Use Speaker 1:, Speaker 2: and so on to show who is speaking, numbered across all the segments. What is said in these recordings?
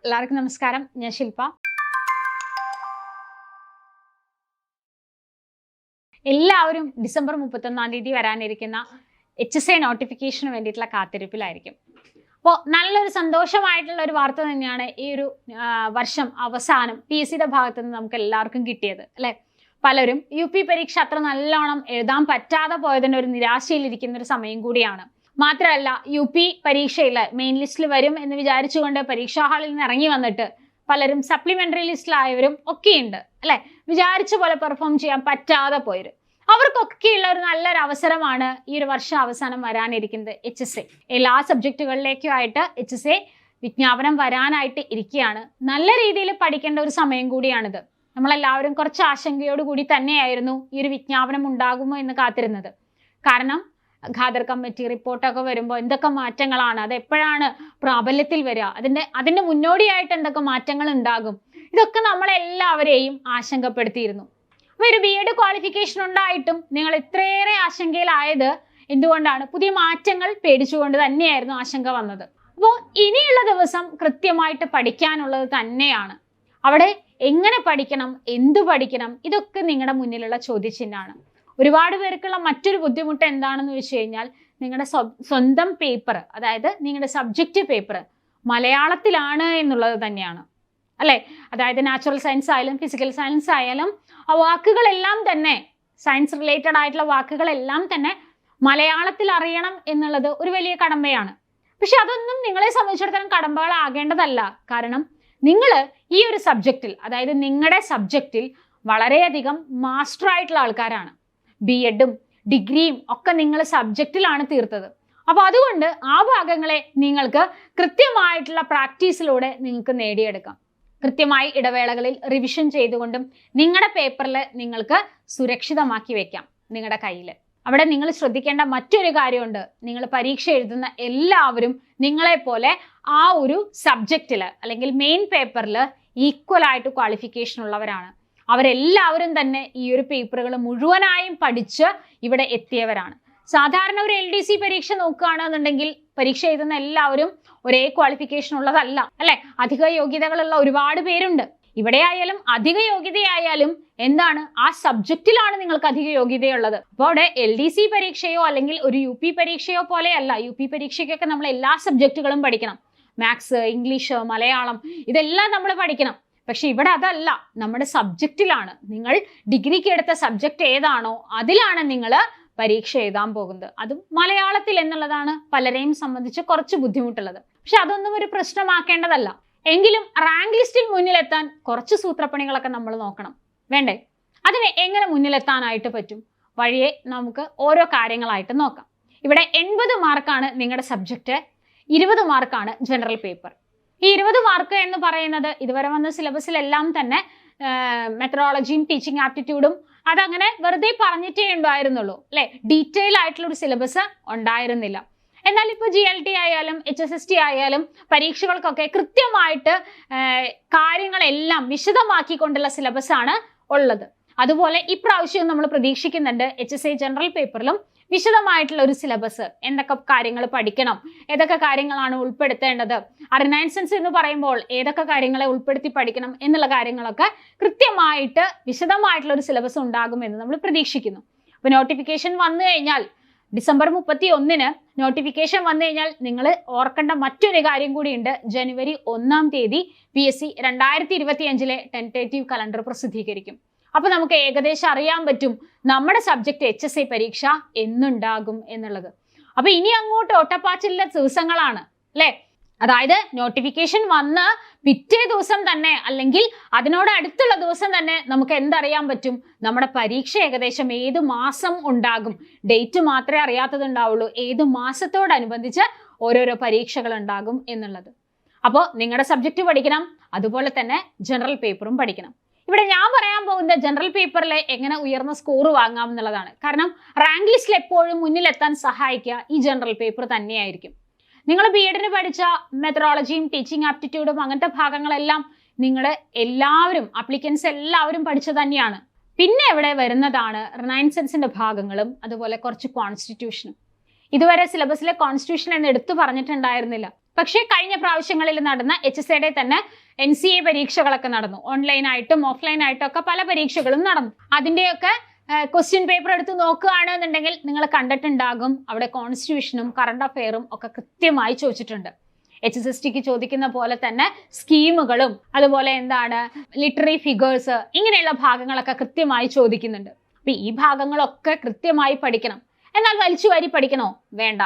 Speaker 1: എല്ലാവർക്കും നമസ്കാരം. ഞാൻ ശില്പ. എല്ലാവരും ഡിസംബർ 31 തീയതി വരാനിരിക്കുന്ന HSA നോട്ടിഫിക്കേഷന് വേണ്ടിയിട്ടുള്ള കാത്തിരിപ്പിലായിരിക്കും. അപ്പോൾ നല്ലൊരു സന്തോഷമായിട്ടുള്ള ഒരു വാർത്ത തന്നെയാണ് ഈ ഒരു വർഷം അവസാനം PSCയുടെ ഭാഗത്തു നിന്ന് നമുക്ക് എല്ലാവർക്കും കിട്ടിയത് അല്ലേ. പലരും UP പരീക്ഷ അത്ര നല്ലോണം എഴുതാൻ പറ്റാതെ പോയതിൻ്റെ ഒരു നിരാശയിലിരിക്കുന്ന ഒരു സമയം കൂടിയാണ്. മാത്രമല്ല UP പരീക്ഷയിൽ മെയിൻ ലിസ്റ്റിൽ വരും എന്ന് വിചാരിച്ചുകൊണ്ട് പരീക്ഷാ ഹാളിൽ നിന്ന് ഇറങ്ങി വന്നിട്ട് പലരും സപ്ലിമെന്ററി ലിസ്റ്റിലായവരും ഒക്കെയുണ്ട് അല്ലെ. വിചാരിച്ച പോലെ പെർഫോം ചെയ്യാൻ പറ്റാതെ പോയവർ, അവർക്കൊക്കെയുള്ള ഒരു നല്ലൊരു അവസരമാണ് ഈ ഒരു വർഷം അവസാനം വരാനിരിക്കുന്നത് HSA. എല്ലാ സബ്ജക്റ്റുകളിലേക്കും ആയിട്ട് HSA വിജ്ഞാപനം വരാനായിട്ട് ഇരിക്കുകയാണ്. നല്ല രീതിയിൽ പഠിക്കേണ്ട ഒരു സമയം കൂടിയാണിത്. നമ്മളെല്ലാവരും കുറച്ച് ആശങ്കയോടുകൂടി തന്നെയായിരുന്നു ഈ ഒരു വിജ്ഞാപനം ഉണ്ടാകുമോ എന്ന് കാത്തിരുന്നത്. കാരണം ഖാദർ കമ്മിറ്റി റിപ്പോർട്ടൊക്കെ വരുമ്പോൾ എന്തൊക്കെ മാറ്റങ്ങളാണ്, അത് എപ്പോഴാണ് പ്രാബല്യത്തിൽ വരിക, അതിന്റെ മുന്നോടിയായിട്ട് എന്തൊക്കെ മാറ്റങ്ങൾ ഉണ്ടാകും, ഇതൊക്കെ നമ്മളെല്ലാവരെയും ആശങ്കപ്പെടുത്തിയിരുന്നു. അപ്പോൾ ഒരു BEd ക്വാളിഫിക്കേഷൻ ഉണ്ടായിട്ടും നിങ്ങൾ ഇത്രയേറെ ആശങ്കയിലായത് എന്തുകൊണ്ടാണ്? പുതിയ മാറ്റങ്ങൾ പേടിച്ചുകൊണ്ട് തന്നെയായിരുന്നു ആശങ്ക വന്നത്. അപ്പോൾ ഇനിയുള്ള ദിവസം കൃത്യമായിട്ട് പഠിക്കാനുള്ളത് തന്നെയാണ്. അവിടെ എങ്ങനെ പഠിക്കണം, എന്തു പഠിക്കണം, ഇതൊക്കെ നിങ്ങളുടെ മുന്നിലുള്ള ചോദ്യചിഹ്നമാണ്. ഒരുപാട് പേർക്കുള്ള മറ്റൊരു ബുദ്ധിമുട്ട് എന്താണെന്ന് വെച്ച് കഴിഞ്ഞാൽ നിങ്ങളുടെ സ്വന്തം പേപ്പർ, അതായത് നിങ്ങളുടെ സബ്ജക്റ്റ് പേപ്പർ മലയാളത്തിലാണ് എന്നുള്ളത് തന്നെയാണ് അല്ലേ. അതായത് നാച്ചുറൽ സയൻസ് ആയാലും ഫിസിക്കൽ സയൻസ് ആയാലും ആ വാക്കുകളെല്ലാം തന്നെ, സയൻസ് റിലേറ്റഡ് ആയിട്ടുള്ള വാക്കുകളെല്ലാം തന്നെ മലയാളത്തിൽ അറിയണം എന്നുള്ളത് ഒരു വലിയ കടമ്പയാണ്. പക്ഷെ അതൊന്നും നിങ്ങളെ സംബന്ധിച്ചിടത്തോളം കടമ്പകളാകേണ്ടതല്ല. കാരണം നിങ്ങൾ ഈ ഒരു സബ്ജക്റ്റിൽ, അതായത് നിങ്ങളുടെ സബ്ജക്റ്റിൽ വളരെയധികം മാസ്റ്റർ ആയിട്ടുള്ള ആൾക്കാരാണ്. BEdും ഡിഗ്രിയും ഒക്കെ നിങ്ങൾ സബ്ജക്റ്റിലാണ് തീർത്തത്. അപ്പോൾ അതുകൊണ്ട് ആ ഭാഗങ്ങളെ നിങ്ങൾക്ക് കൃത്യമായിട്ടുള്ള പ്രാക്ടീസിലൂടെ നിങ്ങൾക്ക് നേടിയെടുക്കാം. കൃത്യമായി ഇടവേളകളിൽ റിവിഷൻ ചെയ്തുകൊണ്ടും നിങ്ങളുടെ പേപ്പറിൽ നിങ്ങൾക്ക് സുരക്ഷിതമാക്കി വെക്കാം നിങ്ങളുടെ കയ്യിൽ. അവിടെ നിങ്ങൾ ശ്രദ്ധിക്കേണ്ട മറ്റൊരു കാര്യമുണ്ട്. നിങ്ങൾ പരീക്ഷ എഴുതുന്ന എല്ലാവരും നിങ്ങളെപ്പോലെ ആ ഒരു സബ്ജക്റ്റിൽ അല്ലെങ്കിൽ മെയിൻ പേപ്പറിൽ ഈക്വൽ ആയിട്ട് ക്വാളിഫിക്കേഷൻ ഉള്ളവരാണ്. അവരെല്ലാവരും തന്നെ ഈ ഒരു പേപ്പറുകൾ മുഴുവനായും പഠിച്ച് ഇവിടെ എത്തിയവരാണ്. സാധാരണ ഒരു LDC പരീക്ഷ നോക്കുകയാണെന്നുണ്ടെങ്കിൽ പരീക്ഷ എഴുതുന്ന എല്ലാവരും ഒരേ ക്വാളിഫിക്കേഷൻ ഉള്ളതല്ല അല്ലെ. അധിക യോഗ്യതകളുള്ള ഒരുപാട് പേരുണ്ട്. ഇവിടെ ആയാലും അധിക യോഗ്യതയായാലും എന്താണ്, ആ സബ്ജക്റ്റിലാണ് നിങ്ങൾക്ക് അധിക യോഗ്യതയുള്ളത്. അപ്പോൾ അവിടെ LDC പരീക്ഷയോ അല്ലെങ്കിൽ ഒരു UP പരീക്ഷയോ പോലെയല്ല. UP പരീക്ഷയ്ക്കൊക്കെ നമ്മൾ എല്ലാ സബ്ജക്റ്റുകളും പഠിക്കണം. മാത്സ്, ഇംഗ്ലീഷ്, മലയാളം ഇതെല്ലാം നമ്മൾ പഠിക്കണം. പക്ഷെ ഇവിടെ അതല്ല, നമ്മുടെ സബ്ജക്റ്റിലാണ്. നിങ്ങൾ ഡിഗ്രിക്ക് എടുത്ത സബ്ജക്റ്റ് ഏതാണോ അതിലാണ് നിങ്ങൾ പരീക്ഷ എഴുതാൻ പോകുന്നത്. അതും മലയാളത്തിൽ എന്നുള്ളതാണ് പലരെയും സംബന്ധിച്ച് കുറച്ച് ബുദ്ധിമുട്ടുള്ളത്. പക്ഷെ അതൊന്നും ഒരു പ്രശ്നമാക്കേണ്ടതല്ല. എങ്കിലും റാങ്ക് ലിസ്റ്റിൽ മുന്നിലെത്താൻ കുറച്ച് സൂത്രപ്പണികളൊക്കെ നമ്മൾ നോക്കണം, വേണ്ടേ? അതിന് എങ്ങനെ മുന്നിലെത്താനായിട്ട് പറ്റും? വഴിയെ നമുക്ക് ഓരോ കാര്യങ്ങളായിട്ട് നോക്കാം. ഇവിടെ 80 മാർക്കാണ് നിങ്ങളുടെ സബ്ജക്റ്റ്, 20 മാർക്കാണ് ജനറൽ പേപ്പർ. ഈ 20 മാർക്ക് എന്ന് പറയുന്നത് ഇതുവരെ വന്ന സിലബസിലെല്ലാം തന്നെ മെത്തഡോളജിയും ടീച്ചിങ് ആപ്റ്റിറ്റ്യൂഡും അതങ്ങനെ വെറുതെ പറഞ്ഞിട്ടേ ഉണ്ടായിരുന്നുള്ളൂ അല്ലെ. ഡീറ്റെയിൽ ആയിട്ടുള്ള ഒരു സിലബസ് ഉണ്ടായിരുന്നില്ല. എന്നാൽ ഇപ്പോൾ GLT ആയാലും HSST ആയാലും പരീക്ഷകൾക്കൊക്കെ കൃത്യമായിട്ട് കാര്യങ്ങളെല്ലാം വിശദമാക്കിക്കൊണ്ടുള്ള സിലബസ് ആണ് ഉള്ളത്. അതുപോലെ ഇപ്രാവശ്യം നമ്മൾ പ്രതീക്ഷിക്കുന്നുണ്ട് HSA ജനറൽ പേപ്പറിലും വിശദമായിട്ടുള്ള ഒരു സിലബസ്, എന്തൊക്കെ കാര്യങ്ങൾ പഠിക്കണം, ഏതൊക്കെ കാര്യങ്ങളാണ് ഉൾപ്പെടുത്തേണ്ടത്, റിനൈസൻസ് എന്ന് പറയുമ്പോൾ ഏതൊക്കെ കാര്യങ്ങളെ ഉൾപ്പെടുത്തി പഠിക്കണം എന്നുള്ള കാര്യങ്ങളൊക്കെ കൃത്യമായിട്ട് വിശദമായിട്ടുള്ള ഒരു സിലബസ് ഉണ്ടാകുമെന്ന് നമ്മൾ പ്രതീക്ഷിക്കുന്നു. അപ്പോൾ നോട്ടിഫിക്കേഷൻ വന്നു കഴിഞ്ഞാൽ ഡിസംബർ 31 നോട്ടിഫിക്കേഷൻ വന്നു കഴിഞ്ഞാൽ നിങ്ങൾ ഓർക്കേണ്ട മറ്റൊരു കാര്യം കൂടിയുണ്ട്. ജനുവരി 1 തീയതി PSC 2025 ടെന്റേറ്റീവ് കലണ്ടർ പ്രസിദ്ധീകരിക്കും. അപ്പൊ നമുക്ക് ഏകദേശം അറിയാൻ പറ്റും നമ്മുടെ സബ്ജക്ട് HSA പരീക്ഷ എന്നുണ്ടാകും എന്നുള്ളത്. അപ്പൊ ഇനി അങ്ങോട്ട് ഒട്ടപ്പാച്ചിലെ ദിവസങ്ങളാണ് അല്ലെ. അതായത് നോട്ടിഫിക്കേഷൻ വന്ന് പിറ്റേ ദിവസം തന്നെ അല്ലെങ്കിൽ അതിനോട് അടുത്തുള്ള ദിവസം തന്നെ നമുക്ക് എന്തറിയാൻ പറ്റും? നമ്മുടെ പരീക്ഷ ഏകദേശം ഏത് മാസം ഉണ്ടാകും. ഡേറ്റ് മാത്രമേ അറിയാത്തതുണ്ടാവുള്ളൂ, ഏത് മാസത്തോടനുബന്ധിച്ച് ഓരോരോ പരീക്ഷകൾ ഉണ്ടാകും എന്നുള്ളത്. അപ്പോൾ നിങ്ങളുടെ സബ്ജക്റ്റ് പഠിക്കണം, അതുപോലെ തന്നെ ജനറൽ പേപ്പറും പഠിക്കണം. ഇവിടെ ഞാൻ പറയാൻ പോകുന്ന ജനറൽ പേപ്പറിൽ എങ്ങനെ ഉയർന്ന സ്കോർ വാങ്ങാം എന്നുള്ളതാണ്. കാരണം റാങ്ക് ലിസ്റ്റിൽ എപ്പോഴും മുന്നിലെത്താൻ സഹായിക്കുക ഈ ജനറൽ പേപ്പർ തന്നെയായിരിക്കും. നിങ്ങൾ BEdന് പഠിച്ച മെത്തഡോളജിയും ടീച്ചിങ് ആപ്റ്റിറ്റ്യൂഡും അങ്ങനത്തെ ഭാഗങ്ങളെല്ലാം നിങ്ങൾ എല്ലാവരും അപ്ലിക്കൻസ് എല്ലാവരും പഠിച്ചു തന്നെയാണ്. പിന്നെ ഇവിടെ വരുന്നതാണ് റിനൈസൻസിന്റെ ഭാഗങ്ങളും അതുപോലെ കുറച്ച് കോൺസ്റ്റിറ്റ്യൂഷനും. ഇതുവരെ സിലബസിലെ കോൺസ്റ്റിറ്റ്യൂഷൻ എന്ന് എടുത്തു പറഞ്ഞിട്ടുണ്ടായിരുന്നില്ല. പക്ഷേ കഴിഞ്ഞ പ്രാവശ്യങ്ങളിൽ നടന്ന HSAയുടെ തന്നെ NCA പരീക്ഷകളൊക്കെ നടന്നു. ഓൺലൈനായിട്ടും ഓഫ്ലൈനായിട്ടും ഒക്കെ പല പരീക്ഷകളും നടന്നു. അതിന്റെയൊക്കെ ക്വസ്റ്റ്യൻ പേപ്പർ എടുത്ത് നോക്കുകയാണെന്നുണ്ടെങ്കിൽ നിങ്ങൾ കണ്ടിട്ടുണ്ടാകും, അവിടെ കോൺസ്റ്റിറ്റ്യൂഷനും കറണ്ട് അഫെയറും ഒക്കെ കൃത്യമായി ചോദിച്ചിട്ടുണ്ട്. HSSTക്ക് ചോദിക്കുന്ന പോലെ തന്നെ സ്കീമുകളും അതുപോലെ എന്താണ് ലിറ്റററി ഫിഗേഴ്സ് ഇങ്ങനെയുള്ള ഭാഗങ്ങളൊക്കെ കൃത്യമായി ചോദിക്കുന്നുണ്ട്. അപ്പൊ ഈ ഭാഗങ്ങളൊക്കെ കൃത്യമായി പഠിക്കണം. എന്നാൽ വലിച്ചു വാരി പഠിക്കണോ? വേണ്ട.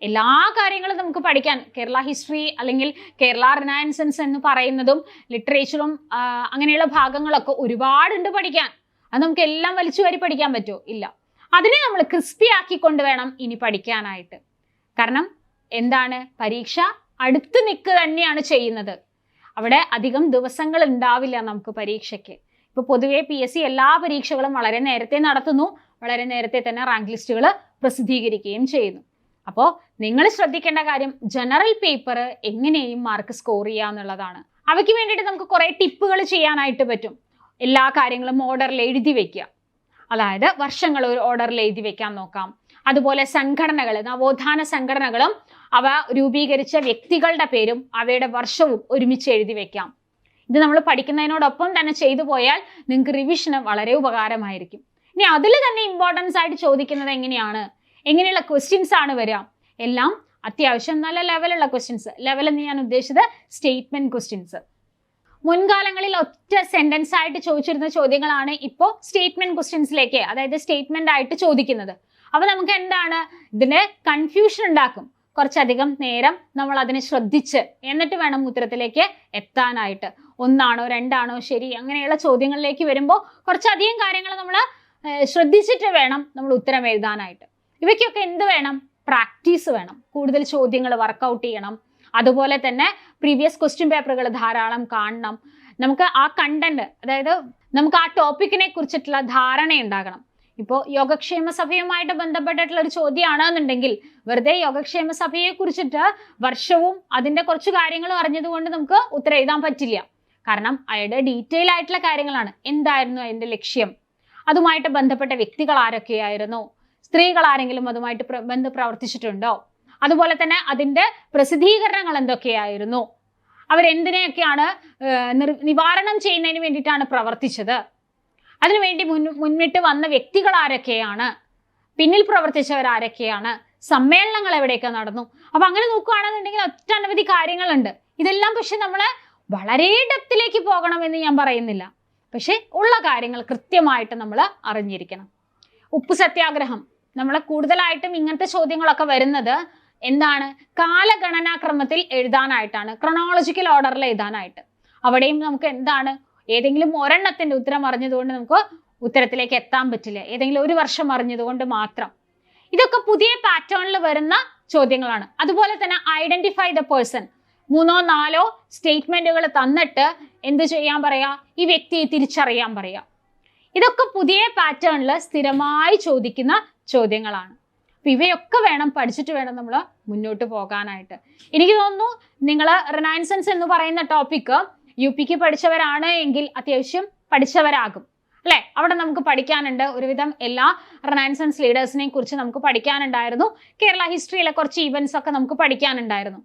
Speaker 1: എല്ലാ കാര്യങ്ങളും നമുക്ക് പഠിക്കാൻ കേരള ഹിസ്റ്ററി അല്ലെങ്കിൽ കേരള റിനൈസൻസ് എന്ന് പറയുന്നതും ലിറ്ററേച്ചറും അങ്ങനെയുള്ള ഭാഗങ്ങളൊക്കെ ഒരുപാടുണ്ട് പഠിക്കാൻ. അത് നമുക്ക് എല്ലാം വലിച്ചു വാരി പഠിക്കാൻ പറ്റുമോ? ഇല്ല. അതിനെ നമ്മൾ ക്രിസ്പി ആക്കിക്കൊണ്ട് വേണം ഇനി പഠിക്കാനായിട്ട്. കാരണം എന്താണ്, പരീക്ഷ അടുത്ത് നിൽക്കുക തന്നെയാണ് ചെയ്യുന്നത്. അവിടെ അധികം ദിവസങ്ങൾ ഉണ്ടാവില്ല നമുക്ക് പരീക്ഷയ്ക്ക്. ഇപ്പൊ പൊതുവെ PSC എല്ലാ പരീക്ഷകളും വളരെ നേരത്തെ നടത്തുന്നു, വളരെ നേരത്തെ തന്നെ റാങ്ക് ലിസ്റ്റുകൾ പ്രസിദ്ധീകരിക്കുകയും ചെയ്യുന്നു. അപ്പോൾ നിങ്ങൾ ശ്രദ്ധിക്കേണ്ട കാര്യം ജനറൽ പേപ്പർ എങ്ങനെയും മാർക്ക് സ്കോർ ചെയ്യുക എന്നുള്ളതാണ്. അവയ്ക്ക് വേണ്ടിയിട്ട് നമുക്ക് കുറെ ടിപ്പുകൾ ചെയ്യാനായിട്ട് പറ്റും. എല്ലാ കാര്യങ്ങളും ഓർഡറിൽ എഴുതി വെക്കുക, അതായത് വർഷങ്ങൾ ഒരു ഓർഡറിൽ എഴുതി വെക്കാൻ നോക്കാം. അതുപോലെ സംഘടനകൾ, നവോത്ഥാന സംഘടനകളും അവ രൂപീകരിച്ച വ്യക്തികളുടെ പേരും അവയുടെ വർഷവും ഒരുമിച്ച് എഴുതി വെക്കാം. ഇത് നമ്മൾ പഠിക്കുന്നതിനോടൊപ്പം തന്നെ ചെയ്തു പോയാൽ നിങ്ങൾക്ക് റിവിഷന് വളരെ ഉപകാരമായിരിക്കും. ഇനി അതിൽ തന്നെ ഇമ്പോർട്ടൻസ് ആയിട്ട് ചോദിക്കുന്നത് എങ്ങനെയുള്ള ക്വസ്റ്റ്യൻസ് ആണ് വരിക? എല്ലാം അത്യാവശ്യം നല്ല ലെവലുള്ള ക്വസ്റ്റ്യൻസ്. ലെവൽ എന്ന് ഞാൻ ഉദ്ദേശിച്ചത് സ്റ്റേറ്റ്മെന്റ് ക്വസ്റ്റ്യൻസ്. മുൻകാലങ്ങളിൽ ഒറ്റ സെന്റൻസ് ആയിട്ട് ചോദിച്ചിരുന്ന ചോദ്യങ്ങളാണ് ഇപ്പോൾ സ്റ്റേറ്റ്മെന്റ് ക്വസ്റ്റ്യൻസിലേക്ക്, അതായത് സ്റ്റേറ്റ്മെന്റ് ആയിട്ട് ചോദിക്കുന്നത്. അപ്പൊ നമുക്ക് എന്താണ്, ഇതിന് കൺഫ്യൂഷൻ ഉണ്ടാക്കും. കുറച്ചധികം നേരം നമ്മൾ അതിനെ ശ്രദ്ധിച്ച് എന്നിട്ട് വേണം ഉത്തരത്തിലേക്ക് എത്താനായിട്ട്. ഒന്നാണോ രണ്ടാണോ ശരി അങ്ങനെയുള്ള ചോദ്യങ്ങളിലേക്ക് വരുമ്പോൾ കുറച്ചധികം കാര്യങ്ങൾ നമ്മൾ ശ്രദ്ധിച്ചിട്ട് വേണം നമ്മൾ ഉത്തരം എഴുതാനായിട്ട്. ഇവയ്ക്കൊക്കെ എന്ത് വേണം? പ്രാക്ടീസ് വേണം. കൂടുതൽ ചോദ്യങ്ങൾ വർക്കൗട്ട് ചെയ്യണം. അതുപോലെ തന്നെ പ്രീവിയസ് ക്വസ്റ്റ്യൻ പേപ്പറുകൾ ധാരാളം കാണണം. നമുക്ക് ആ കണ്ടന്റ്, അതായത് നമുക്ക് ആ ടോപ്പിക്കിനെ കുറിച്ചിട്ടുള്ള ധാരണ ഉണ്ടാകണം. ഇപ്പോൾ യോഗക്ഷേമ സഭയുമായിട്ട് ബന്ധപ്പെട്ടിട്ടുള്ള ഒരു ചോദ്യമാണെന്നുണ്ടെങ്കിൽ വെറുതെ യോഗക്ഷേമ സഭയെ കുറിച്ചിട്ട് വർഷവും അതിന്റെ കുറച്ച് കാര്യങ്ങളും അറിഞ്ഞതുകൊണ്ട് നമുക്ക് ഉത്തരം എഴുതാൻ പറ്റില്ല. കാരണം അയാളുടെ ഡീറ്റെയിൽ ആയിട്ടുള്ള കാര്യങ്ങളാണ്. എന്തായിരുന്നു അതിന്റെ ലക്ഷ്യം, അതുമായിട്ട് ബന്ധപ്പെട്ട വ്യക്തികൾ ആരൊക്കെയായിരുന്നു, സ്ത്രീകൾ ആരെങ്കിലും അതുമായിട്ട് പ്രവർത്തിച്ചിട്ടുണ്ടോ, അതുപോലെ തന്നെ അതിന്റെ പ്രസിദ്ധീകരണങ്ങൾ എന്തൊക്കെയായിരുന്നു, അവരെന്തിനെയൊക്കെയാണ് നിവാരണം ചെയ്യുന്നതിന് വേണ്ടിയിട്ടാണ് പ്രവർത്തിച്ചത്, അതിനുവേണ്ടി മുന്നിട്ട് വന്ന വ്യക്തികൾ ആരൊക്കെയാണ്, പിന്നിൽ പ്രവർത്തിച്ചവർ ആരൊക്കെയാണ്, സമ്മേളനങ്ങൾ എവിടെയൊക്കെ നടന്നു. അപ്പൊ അങ്ങനെ നോക്കുകയാണെന്നുണ്ടെങ്കിൽ ഒട്ടനവധി കാര്യങ്ങളുണ്ട്. ഇതെല്ലാം പക്ഷെ നമ്മൾ വളരെ ഡെപ്തിലേക്ക് പോകണമെന്ന് ഞാൻ പറയുന്നില്ല. പക്ഷെ ഉള്ള കാര്യങ്ങൾ കൃത്യമായിട്ട് നമ്മൾ അറിഞ്ഞിരിക്കണം. ഉപ്പു സത്യാഗ്രഹം, നമ്മൾ കൂടുതലായിട്ടും ഇങ്ങനത്തെ ചോദ്യങ്ങളൊക്കെ വരുന്നത് എന്താണ്, കാലഗണനാക്രമത്തിൽ എഴുതാനായിട്ടാണ്, ക്രൊണോളജിക്കൽ ഓർഡറിൽ എഴുതാനായിട്ട്. അവിടെയും നമുക്ക് എന്താണ്, ഏതെങ്കിലും ഒരെണ്ണത്തിന്റെ ഉത്തരം അറിഞ്ഞതുകൊണ്ട് നമുക്ക് ഉത്തരത്തിലേക്ക് എത്താൻ പറ്റില്ല. ഏതെങ്കിലും ഒരു വർഷം അറിഞ്ഞതുകൊണ്ട് മാത്രം. ഇതൊക്കെ പുതിയ പാറ്റേണിൽ വരുന്ന ചോദ്യങ്ങളാണ്. അതുപോലെ തന്നെ ഐഡന്റിഫൈ ദ പേഴ്സൺ, 3-4 സ്റ്റേറ്റ്മെന്റുകൾ തന്നിട്ട് എന്ത് ചെയ്യാൻ പറയാ, ഈ വ്യക്തിയെ തിരിച്ചറിയാൻ പറയാ. ഇതൊക്കെ പുതിയ പാറ്റേണിൽ സ്ഥിരമായി ചോദിക്കുന്ന ചോദ്യങ്ങളാണ്. അപ്പൊ ഇവയൊക്കെ വേണം പഠിച്ചിട്ട് വേണം നമ്മൾ മുന്നോട്ട് പോകാനായിട്ട്. എനിക്ക് തോന്നുന്നു നിങ്ങൾ റിനൈസൻസ് എന്ന് പറയുന്ന ടോപ്പിക്ക് UPക്ക് പഠിച്ചവരാണ് എങ്കിൽ അത്യാവശ്യം പഠിച്ചവരാകും അല്ലെ. അവിടെ നമുക്ക് പഠിക്കാനുണ്ട്. ഒരുവിധം എല്ലാ റിനൈസൻസ് ലീഡേഴ്സിനെ കുറിച്ച് നമുക്ക് പഠിക്കാനുണ്ടായിരുന്നു. കേരള ഹിസ്റ്ററിയിലെ കുറച്ച് ഈവൻസ് ഒക്കെ നമുക്ക് പഠിക്കാനുണ്ടായിരുന്നു.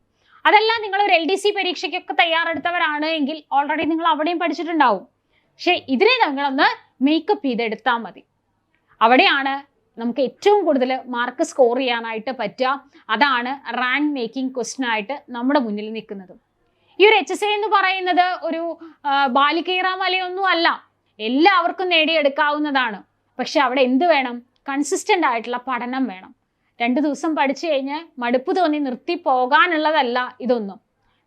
Speaker 1: അതെല്ലാം നിങ്ങൾ ഒരു LDC പരീക്ഷയ്ക്കൊക്കെ തയ്യാറെടുത്തവരാണ് എങ്കിൽ ഓൾറെഡി നിങ്ങൾ അവിടെയും പഠിച്ചിട്ടുണ്ടാവും. പക്ഷെ ഇതിനെ നിങ്ങളൊന്ന് മേക്കപ്പ് ചെയ്തെടുത്താൽ മതി. അവിടെയാണ് നമുക്ക് ഏറ്റവും കൂടുതൽ മാർക്ക് സ്കോർ ചെയ്യാനായിട്ട് പറ്റുക. അതാണ് റാങ്ക് മേക്കിംഗ് ക്വസ്റ്റ്യൻ ആയിട്ട് നമ്മുടെ മുന്നിൽ നിൽക്കുന്നത്. ഈ ഒരു HSA എന്ന് പറയുന്നത് ഒരു ബാലികേറ മലയൊന്നും അല്ല, എല്ലാവർക്കും നേടിയെടുക്കാവുന്നതാണ്. പക്ഷെ അവിടെ എന്ത് വേണം, കൺസിസ്റ്റന്റ് ആയിട്ടുള്ള പഠനം വേണം. 2 ദിവസം പഠിച്ചു കഴിഞ്ഞ് മടുപ്പ് തോന്നി നിർത്തി പോകാനുള്ളതല്ല ഇതൊന്നും.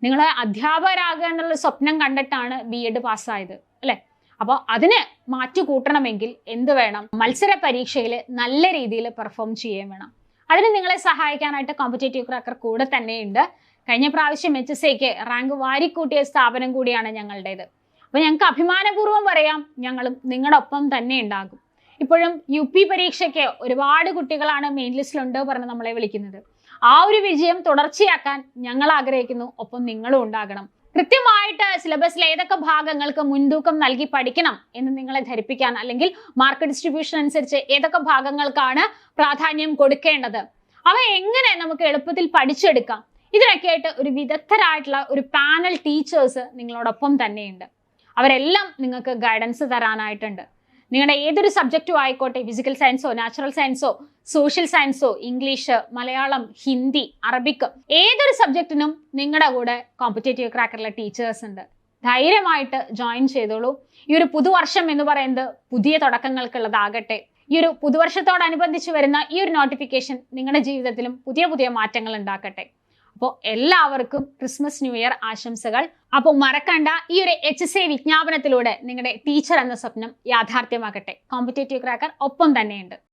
Speaker 1: നിങ്ങൾ അധ്യാപകരാകുക എന്നുള്ള സ്വപ്നം കണ്ടിട്ടാണ് B.Ed പാസ്സായത് അല്ലെ. അപ്പോൾ അതിന് മാറ്റി കൂട്ടണമെങ്കിൽ എന്ത് വേണം, മത്സര പരീക്ഷയിൽ നല്ല രീതിയിൽ പെർഫോം ചെയ്യുകയും വേണം. അതിന് നിങ്ങളെ സഹായിക്കാനായിട്ട് കോമ്പറ്റേറ്റീവ് ക്രാക്കർ കൂടെ തന്നെയുണ്ട്. കഴിഞ്ഞ പ്രാവശ്യം HSAക്ക് റാങ്ക് വാരിക്കൂട്ടിയ സ്ഥാപനം കൂടിയാണ് ഞങ്ങളുടേത്. അപ്പൊ ഞങ്ങൾക്ക് അഭിമാനപൂർവ്വം പറയാം, ഞങ്ങളും നിങ്ങളുടെ ഒപ്പം തന്നെ ഉണ്ടാകും. ഇപ്പോഴും UP പരീക്ഷയ്ക്ക് ഒരുപാട് കുട്ടികളാണ് മെയിൻ ലിസ്റ്റിലുണ്ട് പറഞ്ഞ് നമ്മളെ വിളിക്കുന്നത്. ആ ഒരു വിജയം തുടർച്ചയാക്കാൻ ഞങ്ങൾ ആഗ്രഹിക്കുന്നു. ഒപ്പം നിങ്ങളും ഉണ്ടാകണം. കൃത്യമായിട്ട് സിലബസിലെ ഏതൊക്കെ ഭാഗങ്ങൾക്ക് മുൻതൂക്കം നൽകി പഠിക്കണം എന്ന് നിങ്ങളെ ധരിപ്പിക്കാൻ, അല്ലെങ്കിൽ മാർക്ക് ഡിസ്ട്രിബ്യൂഷൻ അനുസരിച്ച് ഏതൊക്കെ ഭാഗങ്ങൾക്കാണ് പ്രാധാന്യം കൊടുക്കേണ്ടത്, അവ എങ്ങനെ നമുക്ക് എളുപ്പത്തിൽ പഠിച്ചെടുക്കാം, ഇതിനൊക്കെ ആയിട്ട് ഒരു വിദഗ്ധരായിട്ടുള്ള ഒരു പാനൽ ടീച്ചേഴ്സ് നിങ്ങളോടൊപ്പം തന്നെയുണ്ട്. അവരെല്ലാം നിങ്ങൾക്ക് ഗൈഡൻസ് തരാനായിട്ടുണ്ട്. നിങ്ങളുടെ ഏതൊരു സബ്ജക്റ്റും ആയിക്കോട്ടെ, ഫിസിക്കൽ സയൻസോ നാച്ചുറൽ സയൻസോ സോഷ്യൽ സയൻസോ ഇംഗ്ലീഷ്, മലയാളം, ഹിന്ദി, അറബിക്, ഏതൊരു സബ്ജക്റ്റിനും നിങ്ങളുടെ കൂടെ കോമ്പറ്റേറ്റീവ് ക്രാക്കറിലെ ടീച്ചേഴ്സ് ഉണ്ട്. ധൈര്യമായിട്ട് ജോയിൻ ചെയ്തോളൂ. ഈ ഒരു പുതുവർഷം എന്ന് പറയുന്നത് പുതിയ തുടക്കങ്ങൾക്കുള്ളതാകട്ടെ. ഈ ഒരു പുതുവർഷത്തോടനുബന്ധിച്ച് വരുന്ന ഈ ഒരു നോട്ടിഫിക്കേഷൻ നിങ്ങളുടെ ജീവിതത്തിലും പുതിയ പുതിയ മാറ്റങ്ങൾ ഉണ്ടാക്കട്ടെ. അപ്പോൾ എല്ലാവർക്കും ക്രിസ്മസ് ന്യൂ ഇയർ ആശംസകൾ. അപ്പോൾ മറക്കണ്ട, ഈ ഒരു HSA വിജ്ഞാപനത്തിലൂടെ നിങ്ങളുടെ ടീച്ചർ എന്ന സ്വപ്നം യാഥാർത്ഥ്യമാക്കട്ടെ. കോമ്പറ്റേറ്റീവ് ക്രാക്കർ ഒപ്പം തന്നെയുണ്ട്.